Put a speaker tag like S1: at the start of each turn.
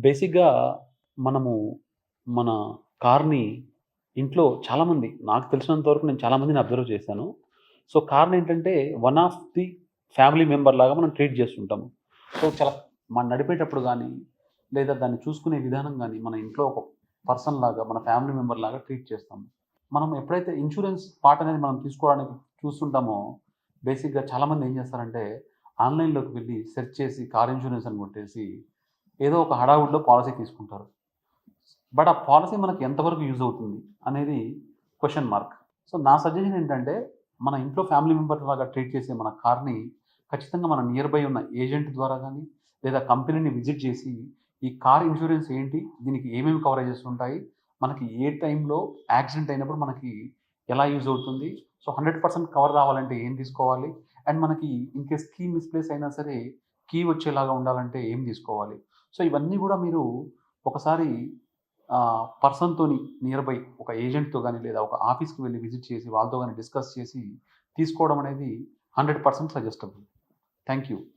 S1: బేసిక్‌గా మనము మన కార్‌ని ఇంట్లో చాలామంది నాకు తెలిసినంత వరకు నేను చాలామందిని అబ్జర్వ్ చేశాను. సో, కార్‌నేంటంటే one of the family member లాగా మనం ట్రీట్ చేస్తుంటాము. సో, చాలా మనం నడిపేటప్పుడు గానీ, లేదా దాన్ని చూసుకునే విధానం గానీ, మన ఇంట్లో ఒక పర్సన్ లాగా, మన ఫ్యామిలీ మెంబర్ లాగా ట్రీట్ చేస్తాము. మనం ఎప్పుడైతే ఇన్స్యూరెన్స్ పార్ట్ అనేది మనం తీసుకోవడానికి చూస్తుంటామో, బేసిక్‌గా చాలామంది ఏం చేస్తారంటే, ఆన్‌లైన్‌లోకి వెళ్లి సెర్చ్ చేసి కార్ ఇన్స్యూరెన్స్ అని కొట్టేసి, ఏదో ఒక హడావుడిలో పాలిసీ తీసుకుంటారు. బట్ ఆ పాలిసీ మనకి ఎంతవరకు యూజ్ అవుతుంది అనేది క్వెషన్ మార్క్. సో, నా సజెషన్ ఏంటంటే, మన ఇంట్లో ఫ్యామిలీ మెంబర్ లాగా ట్రీట్ చేసే మన కార్‌ని ఖచ్చితంగా మన నియర్ బై ఉన్న ఏజెంట్ ద్వారా గానీ, లేదా కంపెనీని విజిట్ చేసి, ఈ కార్ ఇన్స్యూరెన్స్ ఏంటి? దీనికి ఏమేమి కవరేజెస్ ఉంటాయి? మనకి ఏ టైంలో యాక్సిడెంట్ అయినప్పుడు మనకి ఎలా యూజ్ అవుతుంది? సో, 100% కవర్ రావాలంటే ఏం తీసుకోవాలి? అండ్ మనకి ఇన్ కేస్ కీ మిస్‌ప్లేస్ అయినా సరే, కీ వచ్చేలాగా ఉండాలంటే ఏం తీసుకోవాలి? సో, ఇవన్నీ గూడా మీరు ఒకసారి పర్సన్‌తోని నియర్ బై ఒక ఏజెంట్‌తో గాని, లేదా ఒక ఆఫీస్‌కి వెళ్లి విజిట్ చేసి, వాళ్ళతో గాని డిస్కస్ చేసి తీసుకోవడం అనేది 100% సజెస్టబుల్. Thank you.